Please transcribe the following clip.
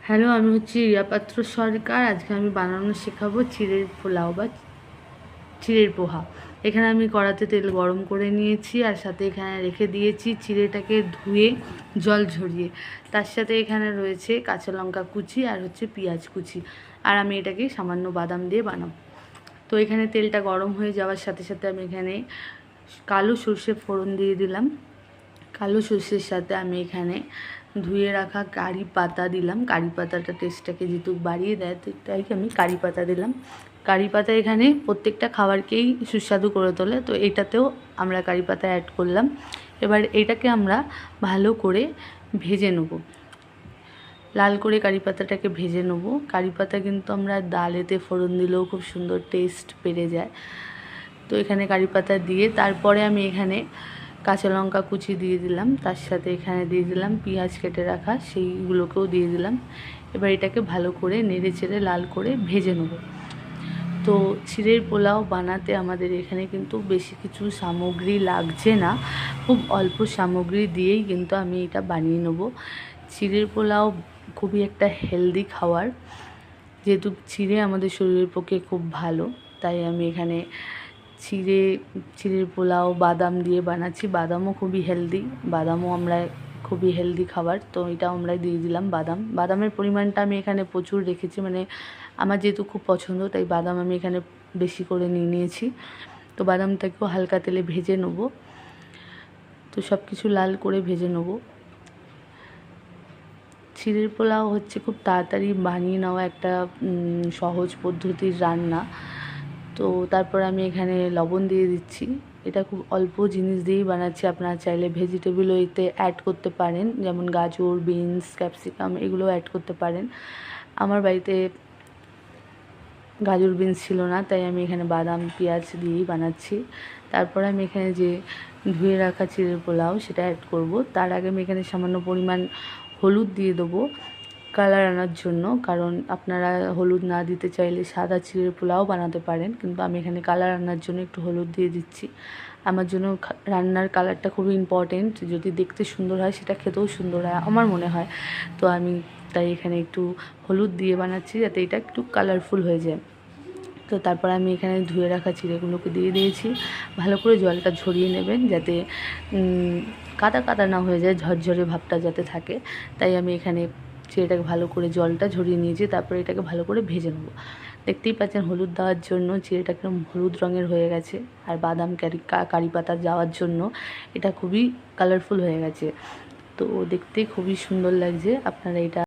Hello, আমি হচ্ছি রিয়া পাত্র সরকার। আজকে আমি বানানো শেখাবো চিড়ের পোলাও বা চিড়ের পোহা। এখানে আমি কড়াতে তেল গরম করে নিয়েছি, আর সাথে এখানে রেখে দিয়েছি চিড়েটাকে ধুয়ে জল ঝরিয়ে। তার সাথে এখানে রয়েছে কাঁচা লঙ্কা কুচি আর হচ্ছে পেঁয়াজ কুচি, আর আমি এটাকে সামান্য বাদাম দিয়ে বানাবো। তো এখানে তেলটা গরম হয়ে যাওয়ার সাথে সাথে আমি এখানে কালো সর্ষে ফোড়ন দিয়ে দিলাম। কালো সর্ষের সাথে আমি এখানে ধুয়ে রাখা কারি পাতা দিলাম। কারি পাতাটা টেস্টটাকে যেহেতু বাড়িয়ে দেয়, তো তাই আমি কারি পাতা দিলাম। কারি পাতা এখানে প্রত্যেকটা খাবারকেই সুস্বাদু করে তোলে, তো এটাতেও আমরা কারি পাতা অ্যাড করলাম। এবার এটাকে আমরা ভালো করে ভেজে নেব, লাল করে কারি পাতাটাকে ভেজে নেব। কারি পাতা কিন্তু আমরা ডালেতে ফোড়ন দিলেও খুব সুন্দর টেস্ট বেড়ে যায়। তো এখানে কারি পাতা দিয়ে তারপরে আমি এখানে কাঁচা লঙ্কা কুচি দিয়ে দিলাম, তার সাথে এখানে দিয়ে দিলাম পেঁয়াজ কেটে রাখা, সেইগুলোকেও দিয়ে দিলাম। এবার এটাকে ভালো করে নেড়ে চেড়ে লাল করে ভেজে নেব। তো চিড়ের পোলাও বানাতে আমাদের এখানে কিন্তু বেশি কিছু সামগ্রী লাগছে না, খুব অল্প সামগ্রী দিয়েই কিন্তু আমি এটা বানিয়ে নেব। চিড়ের পোলাও খুবই একটা হেলদি খাবার, যেহেতু চিড়ে আমাদের শরীরের পক্ষে খুব ভালো, তাই আমি এখানে চিড়ের পোলাও বাদাম দিয়ে বানাচ্ছি। বাদামও খুবই হেলদি, বাদামও আমরা খুবই হেলদি খাবার, তো এটাও আমরা দিয়ে দিলাম। বাদামের পরিমাণটা আমি এখানে প্রচুর রেখেছি, মানে আমার যেহেতু খুব পছন্দ, তাই বাদাম আমি এখানে বেশি করে নিয়েছি। তো বাদামটাকেও হালকা তেলে ভেজে নেব। তো সব কিছু লাল করে ভেজে নেব। চিড়ের পোলাও হচ্ছে খুব তাড়াতাড়ি বানিয়ে নেওয়া একটা সহজ পদ্ধতির রান্না। তো তারপর আমি এখানে লবণ দিয়ে দিচ্ছি। এটা খুব অল্প জিনিস দিয়েই বানাচ্ছি, আপনারা চাইলে ভেজিটেবলও এতে অ্যাড করতে পারেন, যেমন গাজর, বিনস, ক্যাপসিকাম এগুলোও অ্যাড করতে পারেন। আমার বাড়িতে গাজর বিনস ছিল না, তাই আমি এখানে বাদাম পেঁয়াজ দিয়েই বানাচ্ছি। তারপর আমি এখানে যে ধুয়ে রাখা চিড়ের পোলাও সেটা অ্যাড করব। তার আগে আমি এখানে সামান্য পরিমাণ হলুদ দিয়ে দেবো কালার আনার জন্য, কারণ আপনারা হলুদ না দিতে চাইলে সাদা চিড়ের পোলাও বানাতে পারেন, কিন্তু আমি এখানে কালার আনার জন্য একটু হলুদ দিয়ে দিচ্ছি। আমার জন্য রান্নার কালারটা খুবই ইম্পর্টেন্ট, যদি দেখতে সুন্দর হয় সেটা খেতেও সুন্দর হয় আমার মনে হয়। তো আমি তাই এখানে একটু হলুদ দিয়ে বানাচ্ছি, যাতে এটা একটু কালারফুল হয়ে যায়। তো তারপর আমি এখানে ধুয়ে রাখা চিড়েগুলোকে দিয়ে দিয়েছি। ভালো করে জলটা ঝরিয়ে নেবেন, যাতে কাদা কাদা না হয়ে যায়, ঝরঝরে ভাবটা যাতে থাকে। তাই আমি এখানে চিড়েটাকে ভালো করে জলটা ঝরিয়ে নিয়েছি। তারপরে এটাকে ভালো করে ভেজে নেব। দেখতেই পাচ্ছেন হলুদ দেওয়ার জন্য চিড়েটাকে হলুদ রঙের হয়ে গেছে, আর বাদাম কারি পাতা যাওয়ার জন্য এটা খুবই কালারফুল হয়ে গেছে। তো দেখতে খুবই সুন্দর লাগছে। আপনারা এটা